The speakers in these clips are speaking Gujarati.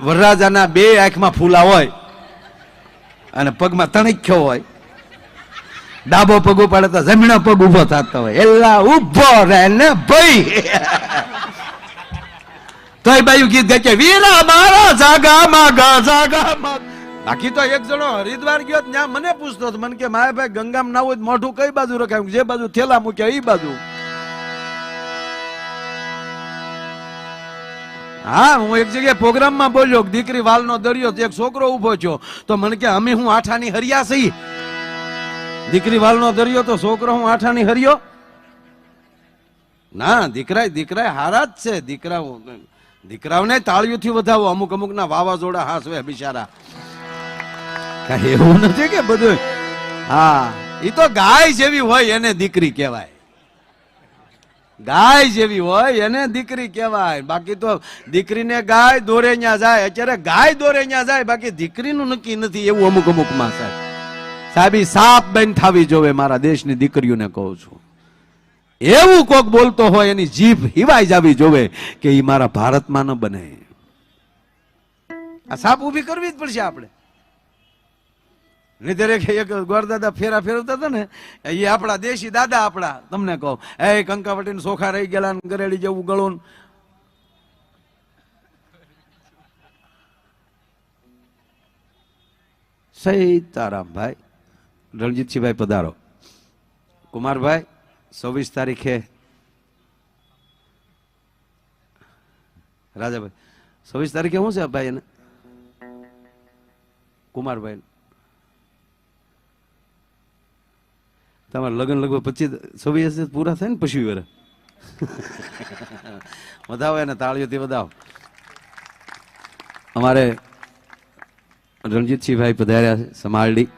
વરરાજાના બે આંખમાં ફૂલા હોય અને પગમાં તણખ્યો હોય, ડાબો પગ ઉપાડે તો જમણો પગ ઉભો થતો હોય, એલા ઉભો રહે ને ભાઈ. તોય બાયું ગીત ગાય કે વીરા મારા જાગામાં ગા જાગામાં. બાકી તો એક જણો હરિદ્વાર ગયો ત્યાં મને પૂછતો હતો, મને કે મારા ભાઈ ગંગામાં ના હોય મોઢું કઈ બાજુ રખાય, જે બાજુ થેલા મૂક્યા એ બાજુ. હા, હું એક જગ્યાએ પ્રોગ્રામમાં બોલ્યો, દીકરી વાલનો દરિયો, એક છોકરો ઉભો થયો તો મને કે અમે હું આઠાની હરિયા સહી. દીકરી વાલનો દરિયો તો છોકરો હું આઠાની હરિયો ના. દીકરા હારા જ છે. દીકરાઓને તાળીઓથી વધાવો. અમુક ના વાવાઝોડા હાસવે બિચારા, કઈ એવું નથી કે બધું. હા, એ તો ગાય જેવી હોય એને દીકરી કહેવાય. ગાય જેવી હોય એને દીકરી કહેવાય. બાકી તો દીકરીને ગાય દોરે ન્યા જાય. અત્યારે ગાય દોરે ન્યા જાય, બાકી દીકરીનું નક્કી નથી એવું અમુક માં સાહેબ સાપ બેન થાવી જોવે. મારા દેશની દીકરીઓને કહું છું, એવું કોક બોલતો હોય એની જીભ હિવાઈ જાવી જોવે કે એ મારા ભારતમાં ન બને. આ સાપ ઉભી કરવી જ પડશે આપણે. એક ગોરદાદા ફેરા ફેરવતા હતા ને, એ આપણા દેશી દાદા આપણા. તમને કહું, એ કંકાવટીને સોખા રહી ગયેલા, ગરેડી જેવું ગળું. સીતારામભાઈ, રણજીતસિંહભાઈ પધારો. કુમારભાઈ 26 તારીખે રાજાભાઈ 26 તારીખે શું છે ભાઈ એને કુમારભાઈ? તમારા લગ્ન લગભગ 25-26 પૂરા થાય ને પછી વર્ષ. વધાવો એને તાળીઓથી વધાવો. અમારે રણજીતસિંહભાઈ પધાર્યા છે સમારડી.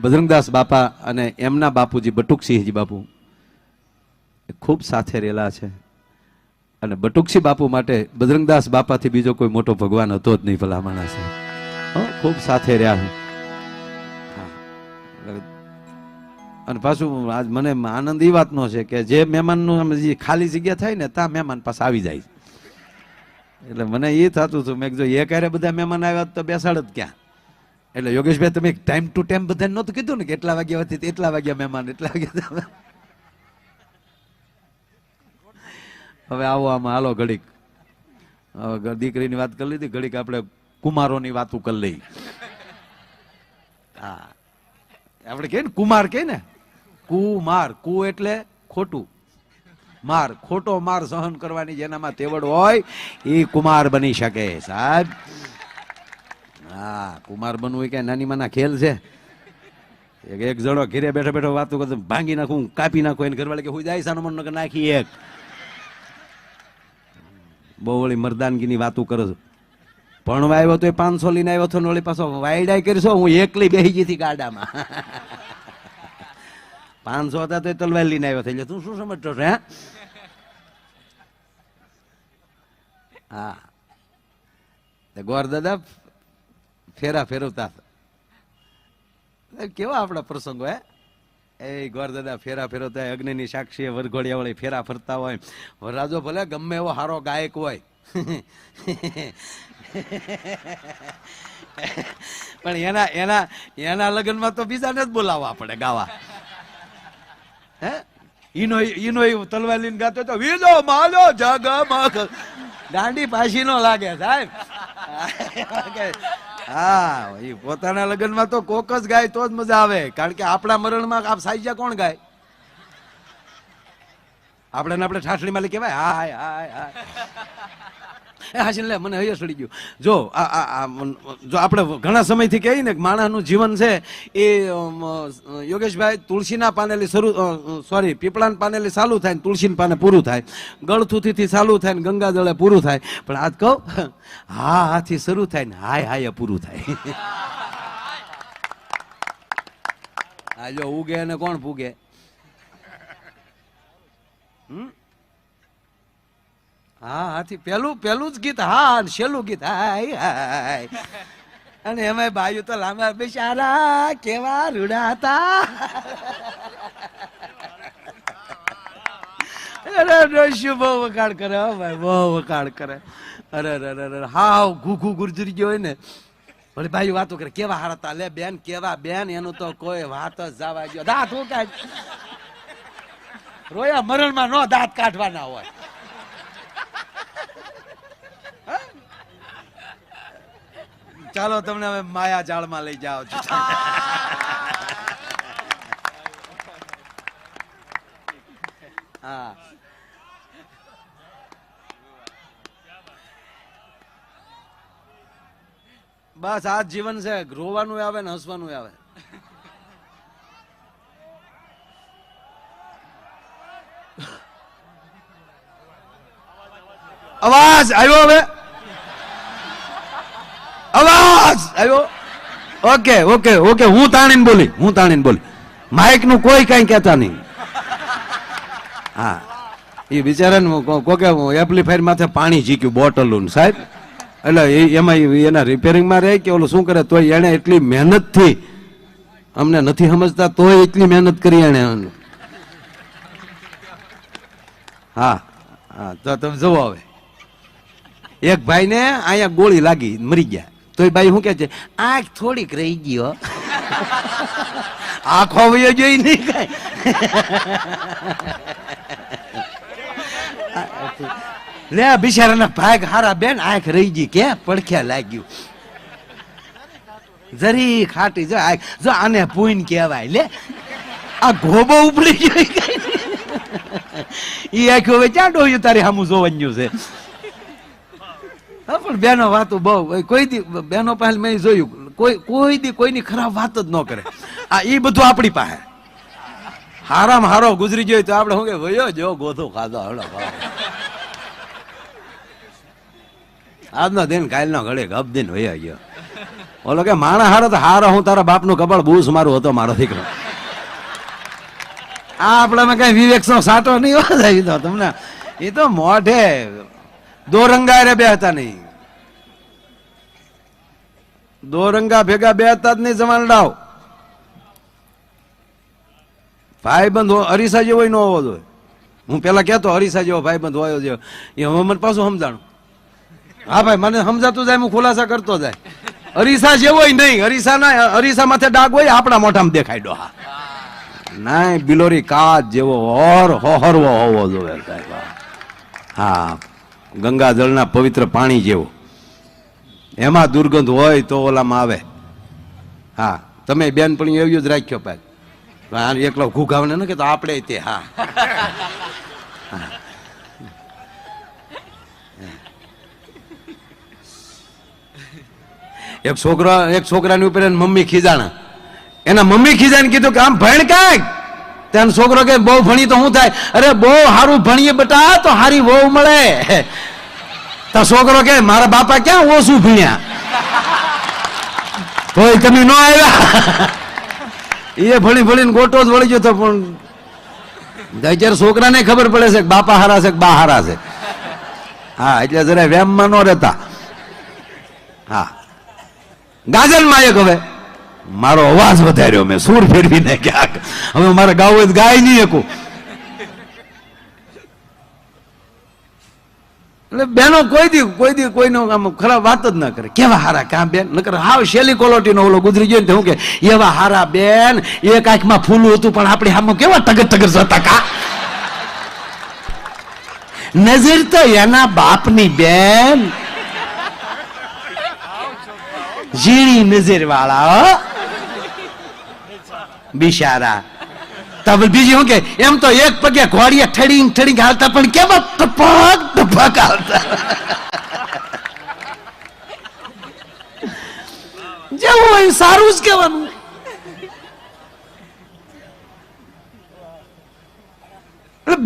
બજરંગદાસ બાપા અને એમના બાપુજી બટુકસિંહજી બાપુ ખૂબ સાથે રહેલા છે. અને બટુકસિંહ બાપુ માટે બજરંગદાસ બાપાથી બીજો કોઈ મોટો ભગવાન હતો જ નહીં. ભલા માણસ છે, ખૂબ સાથે રહ્યા છે. અને પાછું આજ મને આનંદ એ વાતનો છે કે જે મહેમાનનું ખાલી જગ્યા થાય ને ત્યાં મહેમાન પાસે આવી જાય. એટલે મને એ થતું હતું, મેં જો એ ક્યારે બધા મહેમાન આવ્યા તો બેસાડ જ ક્યાં. એટલે યોગેશભાઈ તમે ટાઈમ ટુ ટાઈમ બધાને નહોતું કીધું ને કે એટલા વાગ્યા હતી એટલા વાગ્યા મહેમાન, એટલા વાગ્યા. હવે આવો આમાં હાલો ઘડીક દીકરીની વાત કરી લીધી, ઘડીક આપણે કુમારોની વાતો કરી લઈ. હા, આપણે કહીએ ને કુમાર કહીએ ને, કુમાર. કુ એટલે ખોટું, માર ખોટો માર સહન કરવાની જેનામાં તેવડ હોય એ કુમાર બની શકે સાહેબ. હા, કુમાર બનવું એ કઈ નાની માના ખેલ છે? એક જણો ઘીરે બેઠો બેઠો વાતો કરતો, ભાંગી નાખું, કાપી નાખું, એને ઘરવાળા કે હું જાય સાનો મન નાખી એક. બહુ વળી મરદાનગીની વાતો કરો છો. ભણવા આવ્યો તો 500 લઈને આવ્યો હતો ને વળી પાછો વાયડાઈ કરીશો. હું એકલી બેસી ગઈ હતી ગાડામાં. 500 હતા તો તલવાર લઈને આવ્યો થઈ. તું શું સમજતો છે? હા, ગોર દાદા ફેરા ફેરવતા કેવા આપણા પ્રસંગો. એ ગોર દાદા ફેરા ફેરવતા, અગ્નિની સાક્ષી વરઘોડિયા વળી ફેરા ફરતા હોય. વરરાજો ભલે ગમે એવો હારો ગાયક હોય પણ એના લગ્નમાં તો બીજાને જ બોલાવવા પડે ગાવા. હે, ઈનો તલવાર લઈને ગાતો તો વીજો માલો જગમગ, ગાંડી પાછી નો લાગે સાહેબ. હા, એ પોતાના લગ્નમાં તો કોક જ ગાય તો જ મજા આવે. કારણ કે આપણા મરણમાં આપ સાઈજા કોણ ગાય? આપણે ઠાઠડીમાં લે કહેવાય હાય હાય હાય. હાસી લે, મને હૈયા સડી ગયું. જો આપણે ઘણા સમયથી કહીએ ને માણસનું જીવન છે એ યોગેશભાઈ તુલસીના પાનેલી પીપળાના પાનેલી ચાલુ થાય ને તુલસીના પાને પૂરું થાય, ગળથુથી ચાલુ થાય ને ગંગા જળે પૂરું થાય. પણ આજ કહું, હા હાથી શરૂ થાય ને હાય હાય પૂરું થાય. આ જો ઉગે ને કોણ પૂગે? હા, હાથી પેલું જ ગીત. હા, છેલ્લું ગીત હાય હાય. અને એમાં બાયું તો લાંબા બિચારા કેવા રૂડા હતા. અરે ડોશી બહુ વખાણ કરે હો ભાઈ, બહુ વખાણ કરે. અરે અરે અરે હાવ ઘૂઘું ગુરજરી ગયો હોય ને ભલે ભાઈ વાતો કરે કેવા હારા તા લે બેન કેવા બેન એનું તો કોઈ વાત જ જવા ગયો દાંત હું કાઢ રોયા મરણમાં નો દાંત કાઢવાના હોય. ચાલો તમને હવે માયા જાળમાં લઈ જાઓ છો. હા બસ આ જીવન છે, રોવાનું આવે ને હસવાનું આવે. અવાજ આવ્યો હવે? અવાજ આવ્યો? Okay okay okay. હું તાણીને બોલી માઇક નું કોઈ કઈ કહેતા નહીં. હા એ બિચારાને કોકે એમ્પ્લીફાયર માથે પાણી જીક્યું બોટલ સાહેબ, એટલે એમાં એના રિપેરિંગમાં રહે કે ઓલું શું કરે, તોય એને એટલી મહેનતથી અમને નથી સમજતા તોય એટલી મહેનત કરી એને. હા હા તો તમે જુઓ હવે એક ભાઈ ને અહીંયા ગોળી લાગી મરી ગયા તો એ ભાઈ શું કે છે આંખ થોડીક રહી ગયો આંખો વયો જોઈ નહીં કઈ લે બિચારાના ભાગ હારા બેન આંખ રહી ગઈ કે પડખ્યા લાગ્યું જરી ખાટી જો આંખ જો આને પૂન કહેવાય લે આ ગોબો ઉપડી ગયો ઈ આંખો હવે ક્યાં ડોયું તારી સામું જોવાનું છે. પણ બેનો વાતો બહુ કોઈ દી બેનો પાસે મેં જોયું કોઈ દી કોઈની ખરાબ વાત જ ન કરે. આ એ બધું આપણી પાસે હારામાં હારો ગુજરી ગયો તો આપણે શું કે વયો જો ગોથો ખાધો હલો આજનો દિન કાલ નો ઘડે ગપ દિન વયો ગયો. ઓલો કે માણા હારો તો હારો હું તારા બાપનું કપાળ બૂસ મારું હતો મારો દીકરો. આ આપણામાં કઈ વિવેક નો સાટો નહીં હોય તમને એ તો મોઢે દો રંગા રે બે હતા નહીં, દો રંગા ભેગા બે હતા જ નહીં. જમાનડાવ ભાઈબંધ અરીસા જેવો ન હોવો જોઈએ. હું પેલા કેતો અરીસા જેવો ભાઈબંધ હોયો જેવો, એ હવે મને પાછું સમજાણું. હા ભાઈ મને સમજાતું જાય હું ખુલાસા કરતો જાય. અરીસા જેવો નહીં, અરીસા માથે ડાઘ હોય આપણા મોઢામાં દેખાડ્યો. હા ના બિલોરી કાચ જેવો હોહરવો હોવો જોઈએ. હા ગંગા જળના પવિત્ર પાણી જેવો, એમાં દુર્ગંધ હોય તો ઓલામાં આવે. હા તમે બેન પણ એવું જ રાખ્યો પાછ એકલો ઘૂઘાવને ને કે તો આપણે તે. હા એક છોકરાની ઉપર મમ્મી ખીજાણા, એના મમ્મી ખીજાને કીધું કે આમ ભણ કાંઈક. ત્યાં છોકરો કે બહુ ભણી તો શું થાય? અરે બહુ સારું ભણીએ બેટા તો હારી વહુ મળે. તો છોકરો કે મારા બાપા ક્યાં ઓછું ભણ્યા તોય તમે ન આવ્યા. એ ભણીને ગોટો જ વળી ગયો તો પણ અત્યારે છોકરાને ખબર પડે છે કે બાપા હારા છે કે બા હારા છે. હા એટલે જરા વેમમાં ન રહેતા. હા ગાજનમાં એક હવે મારો અવાજ વધાર્યો મેં સૂર ફેરવીને ક્યાંક હવે મારે ગાવું હોય ગાય નહીં શકું. એટલે બેનો કોઈ દી કોઈનો આમ ખરાબ વાત જ ના કરે. કેવા હારા કાં બેન નકર હાવ શેલી કોલોટી નો ઓલો ગુજરી ગયો ને હું કે એવા હારા બેન એક આંખમાં ફૂલું હતું પણ આપણી સામે કેવા ટગર જતા કા. નજર તો એના બાપની બેન ઝીણી નજર વાળા બિચારા. બીજી શું કે એમ તો એક પગે ઘોડીએ ઠડી હાલતા પણ કેવા ટપક હાલતા. જેવું હોય સારું જ કહેવાનું.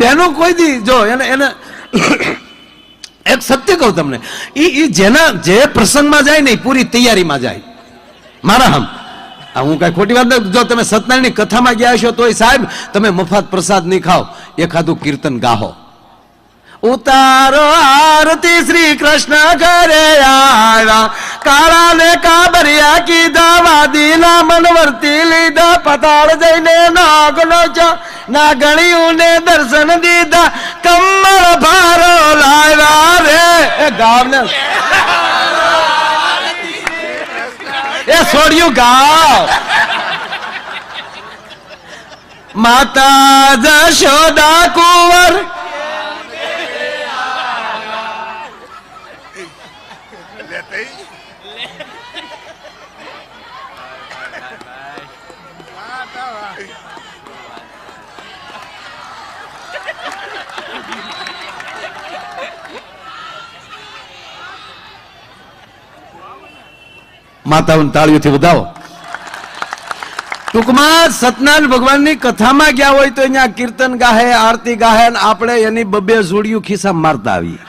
બેનો કોઈ દી જો એને એક સત્ય કહું તમને, જે પ્રસંગમાં જાય ને પૂરી તૈયારીમાં જાય. મારા હમ હું કઈ ખોટી વાત નથી. જો તમે સત્યનારાયણની કથામાં ગયા છો તોય સાહેબ તમે મફત પ્રસાદ નહીં ખાઓ, એખાદું કીર્તન ગાહો. ઉતારો આરતી શ્રી કૃષ્ણ ઘરે આવ્યા કાળા ને કાબરિયા કીધા, વાદીના મનવર્તી લીધા, પતાળ જઈને નાગનો નાગણીયું ને દર્શન દીધા, કમળ ભારો લાવ્યા રે. એ ગાવને એ છોડ્યું ગાવ. માતા જશોદા કુંવર માતાઓને તાળીઓથી વધાવો. ટૂંકમાં સત્યનારાયણ ભગવાનની કથામાં ગયા હોય તો અહીંયા કીર્તન ગાહે, આરતી ગાહે, આપણે એની બબે જોડિયું ખિસ્સા મારતા આવીએ.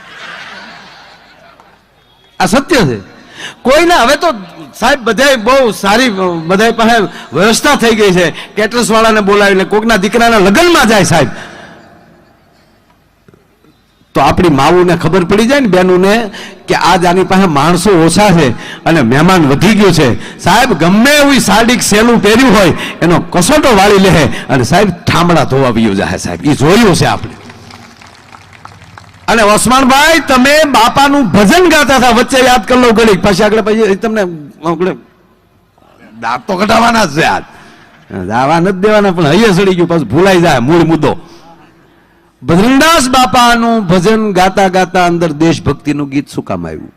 આ સત્ય છે. કોઈને હવે તો સાહેબ બધાય બહુ સારી બધાય પાસે વ્યવસ્થા થઈ ગઈ છે. કેટરસ વાળાને બોલાવીને કોકના દીકરાના લગ્નમાં જાય સાહેબ, તો આપણી માવુને ખબર પડી જાય ને બેનુને કે આજ આની પાસે માણસો ઓછા છે અને મહેમાન વધી ગયું છે. સાહેબ ગમે એવું સાડીક સેલું પહેર્યું હોય એનો કસોટો વાળી લે અને સાહેબ ઠામડા ધોવા વિયો જાય. સાહેબ એ જોયું છે આપણે. અને ઓસમાનભાઈ તમે બાપાનું ભજન ગાતા હતા વચ્ચે, યાદ કરી લો ઘડીક, પછી આગળ પછી તમને દાંત તો કઢાવવાના જ છે. યાદ દાવા નથી દેવાના પણ હૈયે સડી ગયું, પછી ભૂલાઈ જાય મૂળ મુદ્દો. બજરંગદાસ બાપાનું ભજન ગાતા ગાતા અંદર દેશભક્તિનું ગીત શું કામ આવ્યું?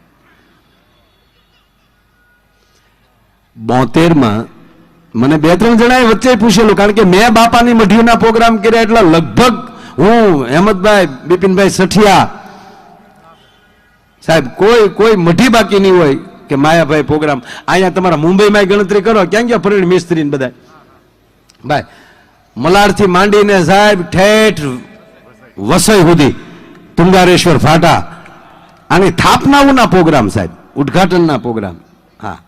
72માં મને 2-3 જણાએ વચ્ચે પૂછેલું, કારણ કે મેં બાપાની મઢીના પ્રોગ્રામ કર્યા એટલે લગભગ હું હેમંતભાઈ, બિપિનભાઈ સઠિયા સાહેબ કોઈ મઢી બાકી નહીં હોય કે માયાભાઈ પ્રોગ્રામ. અહીંયા તમારા મુંબઈમાં ગણતરી કરો, ક્યાં ગયા ફરીણ મિસ્ત્રી ને બધા ભાઈ, મલાડથી માંડીને સાહેબ ઠેઠ વસઈ સુધી તુંગારેશ્વર ફાટા, આની થાપનાઓના પ્રોગ્રામ સાહેબ, ઉદઘાટનના પ્રોગ્રામ. હા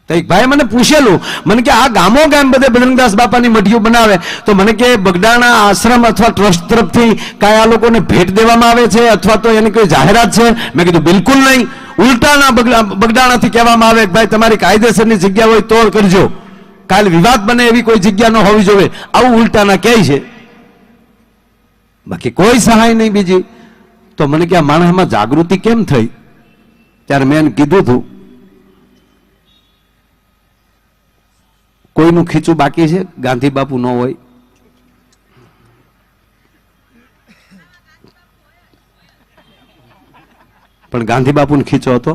તો એક ભાઈ મને પૂછેલું, મને કે આ ગામો ગામ બધે બજરંગદાસ બાપાની મઢીઓ બનાવે તો મને કે બગડાણા આશ્રમ અથવા ટ્રસ્ટ તરફથી કાંઈ આ લોકોને ભેટ દેવામાં આવે છે અથવા તો એની કોઈ જાહેરાત છે? મેં કીધું બિલકુલ નહીં. ઉલટાના બગડાણાથી કહેવામાં આવે કે ભાઈ તમારી કાયદેસરની જગ્યા હોય તો કરજો, કાલ વિવાદ બને એવી કોઈ જગ્યા ન હોવી જોઈએ, આવું ઉલટાના કહે છે. બાકી કોઈ સહાય નહીં બીજી. તો મને કે આ માણસમાં જાગૃતિ કેમ થઈ? ત્યારે મેં એને કીધું હતું, કોઈનું ખીચું બાકી છે? ગાંધી બાપુ ન હોય, પણ ગાંધી બાપુનો ખીચો હતો.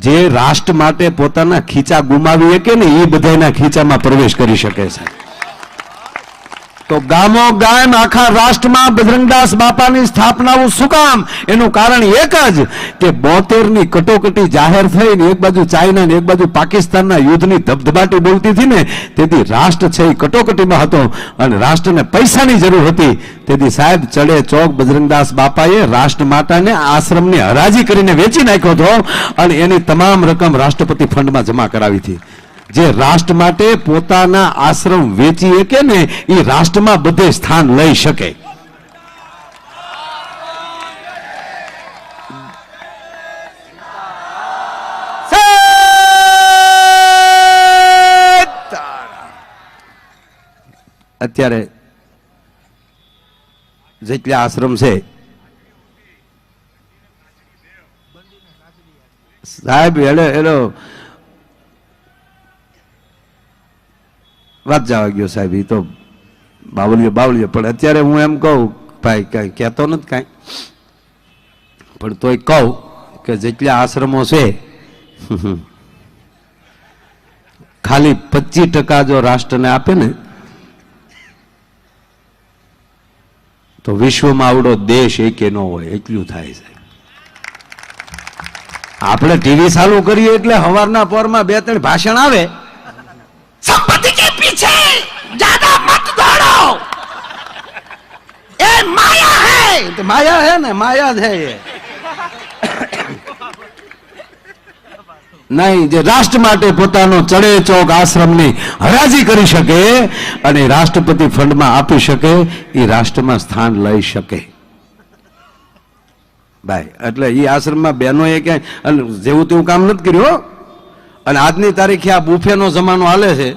જે રાષ્ટ્ર માટે પોતાના ખીચા ગુમાવી શકે ને એ બધાના ખીચામાં પ્રવેશ કરી શકે છે. તો ગામો ગામ આખા રાષ્ટ્રમાં બજરંગદાસ બાપાની સ્થાપનાઓ શું કામ? એનું કારણ એક જ કે 72ની કટોકટી જાહેર થઈ ને એક બાજુ ચાઇના ને એક બાજુ પાકિસ્તાનના યુદ્ધની ધબધબાટી બોલતી હતી ને, તેથી રાષ્ટ્ર છે એ કટોકટીમાં હતો અને રાષ્ટ્રને પૈસાની જરૂર હતી. તેથી સાહેબ ચડે ચોક બજરંગદાસ બાપાએ રાષ્ટ્ર માતાને આશ્રમની હરાજી કરીને વેચી નાખ્યો હતો અને એની તમામ રકમ રાષ્ટ્રપતિ ફંડમાં જમા કરાવી હતી. જે રાષ્ટ્ર માટે પોતાના આશ્રમ વેચી શકે ને એ રાષ્ટ્રમાં બધે સ્થાન લઈ શકે. અત્યારે જેટલા આશ્રમ છે સાહેબ, એનો વાત જવા ગયો સાહેબ, એ તો બાવલીઓ પણ અત્યારે હું એમ કહું ભાઈ, કઈ કહેતો નથી કાંઈ, પણ તોય કહું કે જેટલા આશ્રમો છે ખાલી 25% જો રાષ્ટ્રને આપે ને તો વિશ્વમાં આવડો દેશ એકે ન હોય એટલું થાય છે. આપણે ટીવી ચાલુ કરીએ એટલે સવારના પોરમાં 2-3 ભાષણ આવે, संपत्ति के पीछे ज्यादा मत दौड़ो, ये माया है. तो माया है ना, माया है ये નહીં. જે રાષ્ટ્ર માટે પોતાનો ચડે ચોક આશ્રમની હરાજી કરી શકે અને રાષ્ટ્રપતિ ફંડમાં આપી શકે એ રાષ્ટ્રમાં સ્થાન લઈ શકે. ભાઈ. એટલે એ આશ્રમમાં બહેનોએ ક્યાંય જેવું તેવું કામ નથી કર્યું. અને આજની તારીખે આ બુફેનો જમાનો હાલે છે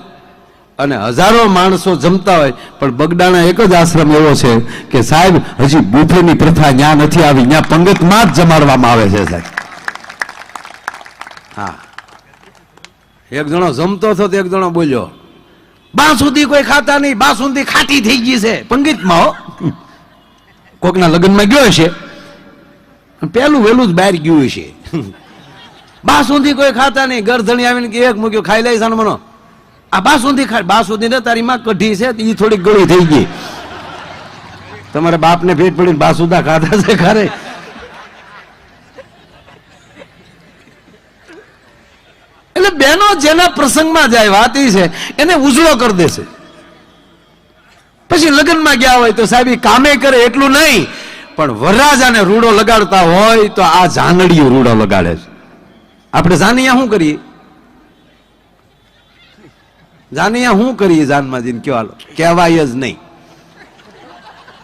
અને હજારો માણસો જમતા હોય, પણ બગડાણા એક જ આશ્રમ એવો છે કે સાહેબ હજી બુફેની પ્રથા ત્યાં નથી આવી, ત્યાં પંગતમાં જ જમાડવામાં આવે છે સાહેબ. હા, એક જણો જમતો હતો તો એક જણો બોલ્યો, બાસુંદી કોઈ ખાતા નહીં, બાસુંદી ખાટી થઈ ગઈ છે પંગતમાં. કોકના લગ્નમાં ગયો છે, પેલું વેલું જ બહાર ગયું છે. બાસુંદી કોઈ ખાતા નહીં, ગરધણી આવીને કે એક મૂક્યો ખાઈ લઈ સાનો મનો, આ બાસુંદી ખાય. બાસુંદી ને તારી માં કઢી છે એ થોડી ગળી થઈ ગઈ. તમારા બાપને પેટ પડીને બાસુદા ખાધા છે ખરે? એટલે બહેનો જેના પ્રસંગમાં જાય વાત એ છે એને ઉજળો કરી દેશે. પછી લગ્નમાં ગયા હોય તો સાહેબ કામે કરે એટલું નહીં, પણ વરરાજાને રૂડો લગાડતા હોય તો આ જાનડીઓ રૂડો લગાડે છે. આપણે જાનિયા શું કરીએ? જાનિયા શું કરીએ? જાનમાજીને કયો હાલો, કહેવાય જ નહીં.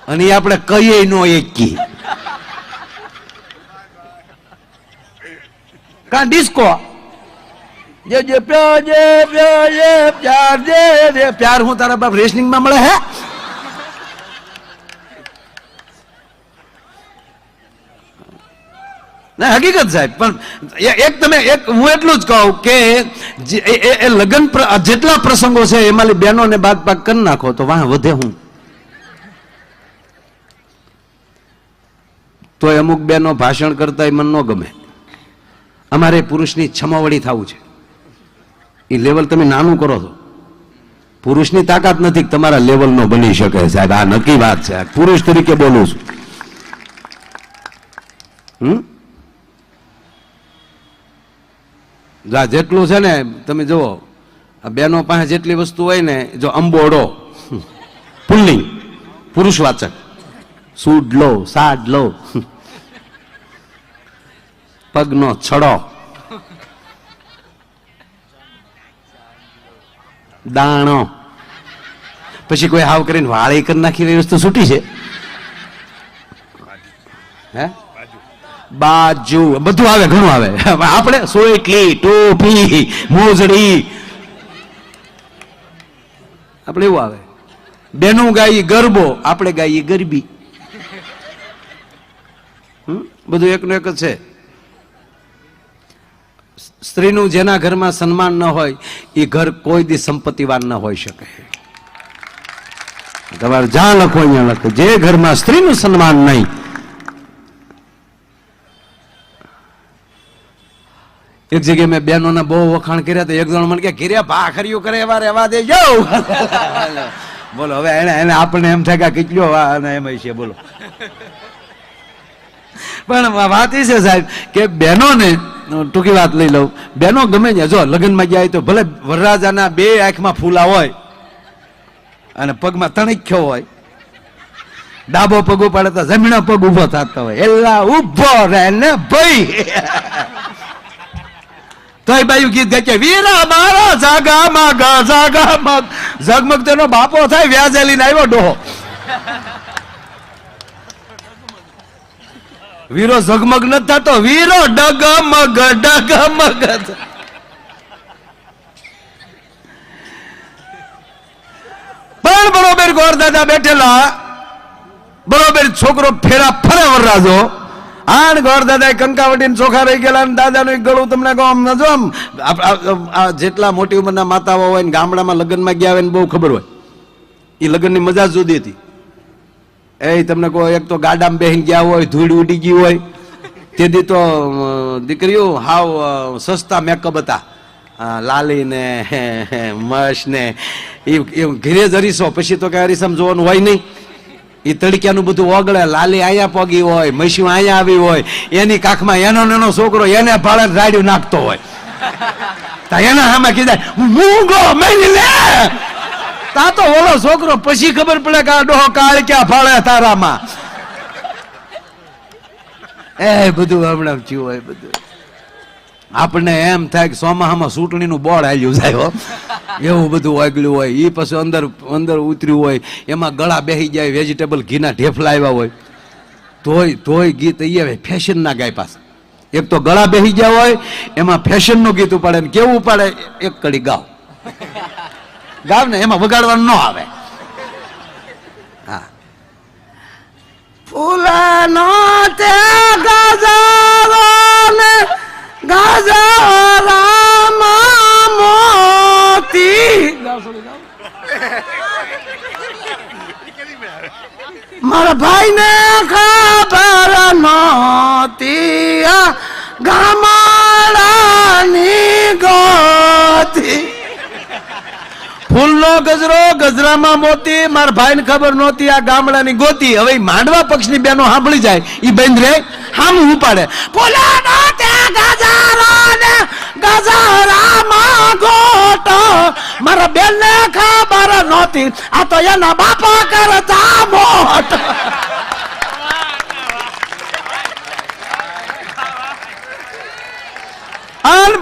અને એ આપણે કહીએ નો એક કી કા ડિસ્કો જે જે પ્યાર જે પ્યાર જે પ્યાર હું તારા બાપ રેશનિંગમાં મળે હે? ના હકીકત સાહેબ. પણ એક તમે એક હું એટલું જ કહું કે લગ્ન જેટલા પ્રસંગો છે એમાં બહેનોને બાદ પાક કરી નાખો તો વાહ વધે. હું તો અમુક બહેનો ભાષણ કરતા મન ન ગમે. અમારે પુરુષની છમાવડી થવું છે. એ લેવલ તમે નાનું કરો છો. પુરુષની તાકાત નથી તમારા લેવલ નો બની શકે સાહેબ. આ નક્કી વાત છે. પુરુષ તરીકે બોલું છું. જેટલું છે ને તમે જુઓ, બહેનો પાસે જેટલી વસ્તુ હોય ને, જો અંબોડો પુલ્લિંગ પુરુષવાચક, સૂડ લો સાડ લો, પગનો છડો, દાણો, પછી કોઈ હાવ કરીને વાળી કરી નાખી વસ્તુ છૂટી છે હે, બાજુ બધું આવે, ઘણું આવે. આપણે સોયટલી, ટોપી, મોજડી, આપણે એવું આવે. બેનું ગાઈ ગરબો, આપણે ગાઈએ ગરબી. બધું એકનું એક જ છે. સ્ત્રીનું જેના ઘરમાં સન્માન ન હોય એ ઘર કોઈ દી સંપત્તિવાન ન હોઈ શકે. તમારે જ્યાં લખો અહીંયા લખો, જે ઘરમાં સ્ત્રીનું સન્માન નહીં. એક જગ્યાએ મેં બહેનોના બહુ વખાણ કર્યા તો એક જણ મને કે ઘેર્યા ભાખરીઓ કરે એવા રહેવા દે જો. બોલો હવે એને આપણને એમ થાય કે કેટલો એમ છે બોલો. પણ વાત એ છે સાહેબ કે બહેનોને ટૂંકી વાત લઈ લઉં, બહેનો ગમે છે. જો લગ્નમાં ગયા તો ભલે વરરાજાના બે આંખમાં ફૂલા હોય અને પગમાં તણખ્યો હોય, ડાબો પગ ઉપાડે તો જમીનો પગ ઉભો થતો હોય, એલા ઉભો રહે ને ભાઈ. તો એ બાયું ગીત ગાય કે વીરા મારા જાગામાં ગા જાગામાં ઝગમગ તેનો બાપો થાય વ્યાજે લઈને આવ્યો ડોહો. વીરો ઝગમગ નથી થતો, વીરો ડગમગ ડગમગ. પણ બરોબર ગોરદાદા બેઠેલા, બરોબર છોકરો ફેરા ફરે વરરાજો. આણ ગોરદાદા કંકાવટી ચોખા રહી ગયેલા, દાદાનું ગળું તમને કહો આમ નજો આમ. જેટલા મોટી ઉંમરના માતાઓ હોય ને ગામડામાં લગ્નમાં ગયા હોય ને બહુ ખબર હોય, એ લગ્નની મજા જુદી હતી. એ તમને કહો, એક તો ગાડામાં બેહીને ગયા હોય, ધૂળ ઉડી ગઈ હોય, તેથી તો દીકરીઓ હાવ સસ્તા મેકઅપ હતા, લાલી ને મશ ને એ ઘરે જ હરીસો. પછી તો કઈ હરીસામાં જોવાનું હોય નહીં. એ તડક્યાનું બધું ઓગળે, લાલી અહીંયા પગી હોય, મશીઓ અહીંયા આવી હોય, એની કાખમાં એનો નાનો છોકરો એને ભાડે રાડ્યું નાખતો હોય, એના સામે કીધા મૂંગો મળી લે. તા તો ઓલો છોકરો પછી ખબર પડે કે આ ડોહો કાળ ક્યાં ફાળે તારામાં. એ બધું હમણાં થયું હોય. બધું આપણને એમ થાય કે સોમાહામાં ચૂંટણીનું બોર્ડ હાલ્યું જાય, એવું બધું વાગલું હોય. એ પછી અંદર અંદર ઉતર્યું હોય, એમાં ગળા બેસી જાય, વેજીટેબલ ઘીના ઢેફલા આવ્યા હોય, તોય ગીત અહીંયા ફેશન ના ગાય પાસે. એક તો ગળા બેસી ગયા હોય એમાં ફેશન નું ગીત ઉપાડે ને કેવું ઉપાડે, એક કડી ગાવ ને એમાં વગાડવાનું ન આવે. હા, ફૂલનો તે ગજારો ને ગજરામાં મોતી, મારા ભાઈ ને ખબર નહોતી ગામડાની ગોતી. ફૂલનો ગજરો ગજરામાં મોતી, મારા ભાઈ ને ખબર નહોતી આ ગામડાની ગોતી. હવે માંડવા પક્ષની બેનો સાંભળી જાય ઈ બેન રે હામ ઉપાડે, ફૂલનો તે ગજારો ને ગજરામાં ગોટો, મારા બેન ને ખબર નહોતી આ તો એના બાપા કરતા મોટ.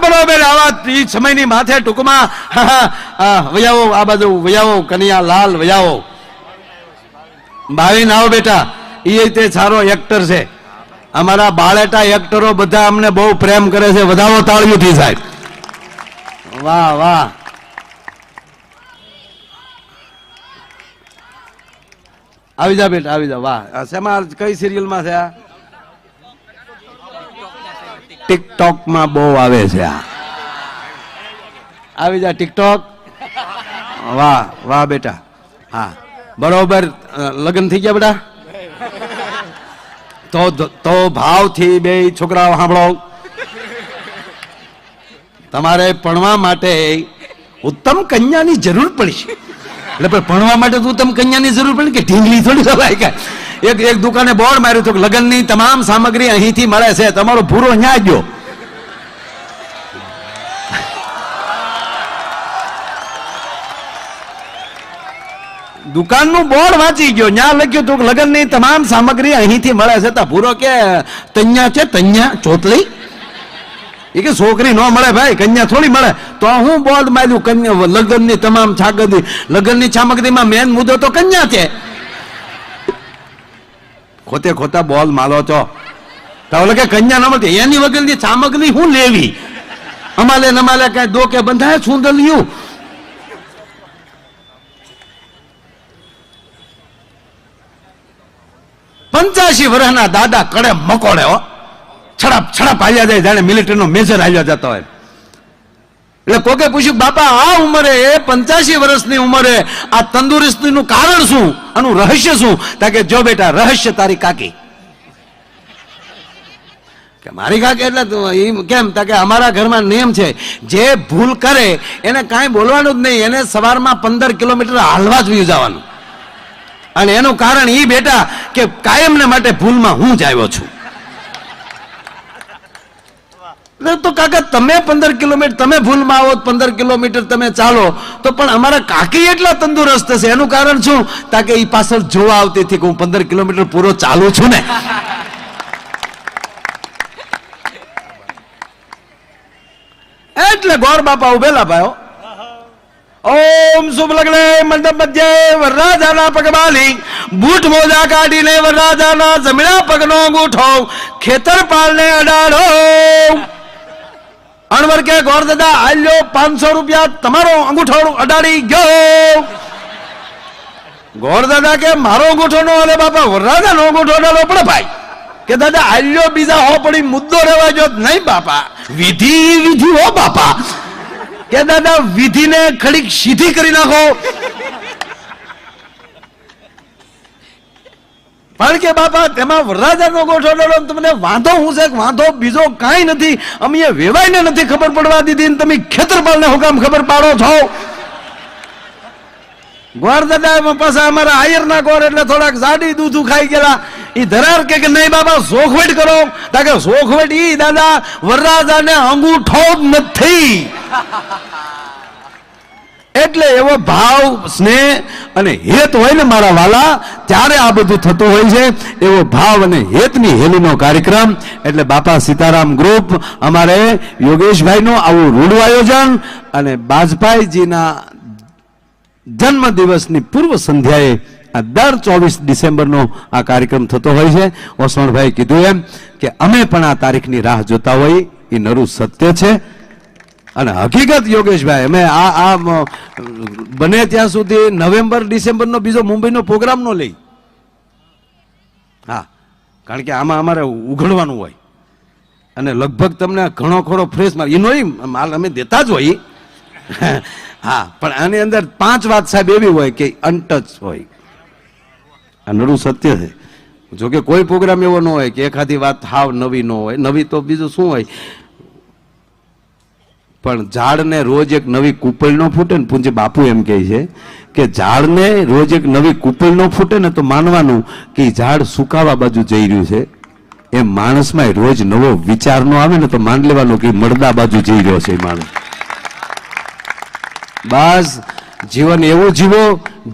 બરોબર, આવા સમયની માથે ટૂંકમાં વયાવો, આ બાજુ વયાવો, કનૈયા લાલ વયાવો. ભાવિન આવો બેટા, એ તે સારો એક્ટર છે. અમારા બાળેટા એક્ટરો બધા અમને બહુ પ્રેમ કરે છે. વધાવો તાળીઓથી સાહેબ. વાહ વાહ. આવી જા બેટા, આવી જા. વાહ, શેમાં કઈ સિરિયલમાં છે આ? ટિકટોક માં બહુ આવે છે આ. આવી જા ટિકટોક. વાહ વાહ બેટા. હા બરોબર. લગ્ન થઈ ગયા બેટા? તો ભાવથી બે છોકરાઓ સાંભળો. તમારે ભણવા માટે ઉત્તમ કન્યાની જરૂર પડશે. એટલે ભણવા માટે તો ઉત્તમ કન્યાની જરૂર પડે કે ઢીંગલી થોડી લવાય કે. એક દુકાને બોર્ડ માર્યું હતું કે લગ્નની તમામ સામગ્રી અહીંથી મળે છે, તમારો પૂરો ન્યાય ગયો. દુકાનનું બોર્ડ વાંચી ગયો, ન્યા લખ્યું હતું કે લગ્નની તમામ સામગ્રી અહીંથી મળે છે. તા પૂરો કે તન્યા છે, તન્યા ચોતલી. એ કે છોકરી ન મળે ભાઈ, કન્યા થોડી મળે. તો હું બોર્ડ માર્યું કન્યા લગ્નની તમામ સામગ્રી. લગ્નની સામગ્રીમાં મેન મુદ્દો તો કન્યા છે. ખોતે ખોટા બોલ માલો છો. તો કે કન્યા ન મળતી, એની વગરની સામગ્રી શું લેવી? અમાલે નમાલે કઈ દો કે બંધાય સુંદલિયું. પંચ્યાસી વર્ષના દાદા કડે મકોડે હો, છડપ છડપ આવ્યા જાય, જાણે મિલિટરીનો મેજર આવ્યા જતો હોય. એટલે કોકે પૂછ્યું, બાપા આ ઉંમરે 85 વર્ષની ઉંમરે આ તંદુરસ્તીનું કારણ શું, આનું રહસ્ય શું? તા કે જો બેટા, રહસ્ય તારી કાકી. કે મારી કાકી એટલે કેમ? તા કે અમારા ઘરમાં નિયમ છે, જે ભૂલ કરે એને કાંઈ બોલવાનું જ નહીં, એને સવારમાં 15 કિલોમીટર હાલવા જ વયું જવાનું. અને એનું કારણ એ બેટા કે કાયમને માટે ભૂલમાં હું જ આવ્યો છું. તો કાકા તમે 15 કિલોમીટર તમે ભૂલમાં આવો, 15 કિલોમીટર તમે ચાલો, તો પણ અમારા કાકી એટલા તંદુરસ્ત છે, એનું કારણ શું? તાકે એ પાછળ જોવા આવતી હતી કે હું 15 કિલોમીટર પૂરો ચાલુ છું ને. એટલે ગોર બાપા ઉભેલા ભાઈઓ. ઓમ શુભ લગ્ને મંડપ મધ્યે વરરાજાના પગમાલી, બૂટ મોજા કાઢીને વરરાજાના જમણા પગનો અંગૂઠો ખેતરપાલને અડાડો. અણવર કે ગોર દાદા આલ્યો 500 રૂપિયા, તમારો અંગૂઠો અડાડી ગયો. ગોર દાદા કે મારો અંગૂઠો નો અલે બાપા, વરરાજાનો અંગૂઠો અડાડો પડે ભાઈ. કે દાદા આલ્યો બીજા હો પડી મુદ્દો રહેવા જો. નહીં બાપા, વિધિ વિધિ હો બાપા. કે દાદા વિધિને ખડીક સીધી કરી નાખો. પણ કે બાપા તેમાં વરરાજાનો ગોઠો ડળો, તમને વાંધો હું છે? વાંધો બીજો કાંઈ નથી, અમે વેવાઈને નથી ખબર પડવા દીધી ને તમે ખેતરપાલને હુકામ ખબર પાડો છો. ગોર દાદા પાછા અમારા આયરના ગોર એટલે થોડાક જાડી દૂધું ખાઈ ગયેલા. એ ધરાર કે નહીં બાબા, સોખવટ કરો. તાકે સોખવટ ઈ દાદા વરરાજાને અંગૂઠો જ નથી. એટલે એવો ભાવ, સ્નેહ અને હેત હોય ને મારા વાલા, ત્યારે આ બધું થતું હોય છે. એવો ભાવ અને હેતની હેલીનો કાર્યક્રમ. એટલે બાપા સીતારામ ગ્રુપ અમારે યોગેશભાઈનું આવું રૂડું આયોજન અને બાજપાઈજીના જન્મ દિવસની પૂર્વ સંધ્યાએ આ દર 24 ડિસેમ્બરનો આ કાર્યક્રમ થતો હોય છે. ઓસવાણભાઈ કીધું એમ કે અમે પણ આ તારીખની રાહ જોતા હોય, એ નરું સત્ય છે. અને હકીકત યોગેશભાઈ, અમે આ બને ત્યાં સુધી નવેમ્બર ડિસેમ્બરનો બીજો મુંબઈનો પ્રોગ્રામ નો લઈ. હા, કારણ કે આમાં અમારે ઉઘડવાનું હોય અને લગભગ તમને ઘણો ખરો ફ્રેશ માલ એનો માલ અમે દેતા જ હોય. હા, પણ આની અંદર 5 વાત સાહેબ એવી હોય કે અનટચ હોય. આ નરું સત્ય છે. જોકે કોઈ પ્રોગ્રામ એવો ન હોય કે એખાદી વાત હાવ નવી ન હોય. નવી તો બીજું શું હોય, પણ ઝાડને રોજ એક નવી કુપળ ન ફૂટે ને. પૂજ્ય બાપુ એમ કહે છે કે ઝાડને રોજ એક નવી કુપળ ન ફૂટે ને તો માનવાનું કે ઝાડ સુકાવા બાજુ જઈ રહ્યું છે. એમ માણસમાં રોજ નવો વિચાર નો આવે ને તો માન લેવાનું કે મળદા બાજુ જઈ રહ્યો છે માણસ. બસ જીવન એવું જીવો,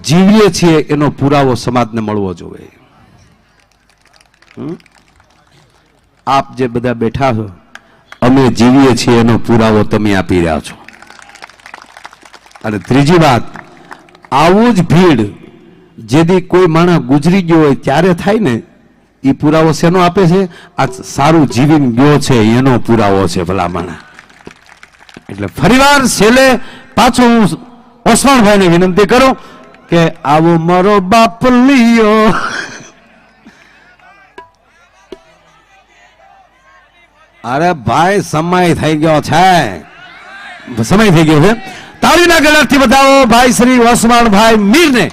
જીવીએ છીએ એનો પુરાવો સમાજને મળવો જોઈએ. આપ જે બધા બેઠા છો, અમે જીવીએ છીએ એનો પુરાવો તમે આપી રહ્યા છો. અને ત્રીજી વાત, આવું જ ભીડ જેથી કોઈ માણસ ગુજરી ગયો હોય ત્યારે થાય ને, એ પુરાવો શેનો આપે છે? આ સારું જીવીને ગયો છે એનો પુરાવો છે ભલામણ. એટલે ફરીવાર છેલ્લે પાછું હું ઓસવાણભાઈને વિનંતી કરું કે આવો મારો બાપ લિયો. અરે ભાઈ સમય થઈ ગયો છે, સમય થઈ ગયો છે. તાળીના ગળાથી બતાવો ભાઈ શ્રી ઓસવાણભાઈ મીરને.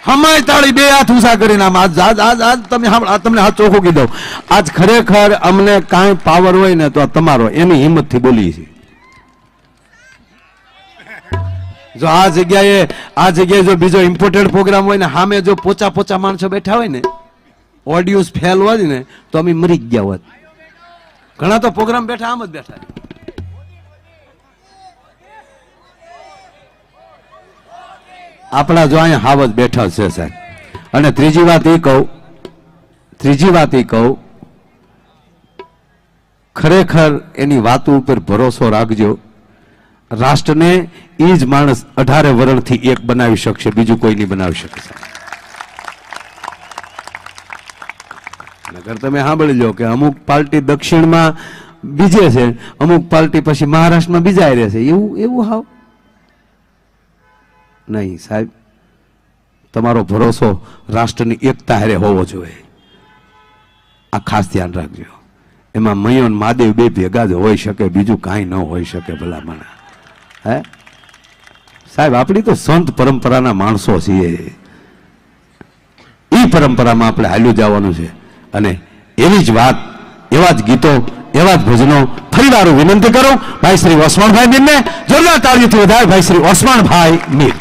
હમાય તાળી બે હાથ ઊંચા કરીને. આજ તમે તમને હાથ ચોખ્ખું કીધું, આજ ખરેખર અમને કાંઈ પાવર હોય ને તો તમારો એની હિંમતથી બોલી છે. જો આ જગ્યાએ જો બીજો ઇમ્પોર્ટેન્ટ પ્રોગ્રામ હોય ને, સામે જો પોચા માણસો બેઠા હોય ને, ઓડિયોસ ફેલ હોય ને, તો અમે મરી જ ગયા હોત. ઘણા તો પ્રોગ્રામ બેઠા આમ જ બેઠા. આપણા જો અહીંયા હાવ જ બેઠા છે સાહેબ. અને ત્રીજી વાત એ કહું, ખરેખર એની વાતો ઉપર ભરોસો રાખજો. રાષ્ટ્રને એ જ માણસ 18 વર્ષથી એક બનાવી શકશે, બીજું કોઈ નહીં બનાવી શકે. નગર તમે સાંભળી લો કે અમુક પાર્ટી દક્ષિણમાં બીજે છે, અમુક પાર્ટી પછી મહારાષ્ટ્રમાં બીજા રહેશે. એવું હાવ નહીં સાહેબ. તમારો ભરોસો રાષ્ટ્રની એકતા હારે હોવો જોઈએ. આ ખાસ ધ્યાન રાખજો. એમાં મયો અને મહાદેવ બે ભેગા જ હોઈ શકે, બીજું કાંઈ ન હોઈ શકે ભલામણ. હે સાહેબ, આપણી તો સંત પરંપરાના માણસો છીએ. એ પરંપરામાં આપણે હાલ્યું જવાનું છે. અને એવી જ વાત, એવા જ ગીતો, એવા જ ભજનો ફરીવાર વિનંતી કરું ભાઈ શ્રી ઓસવાણભાઈ મીરને જોરદાર તાળીઓથી વધારે. ભાઈ શ્રી ઓસવાણભાઈ મીર.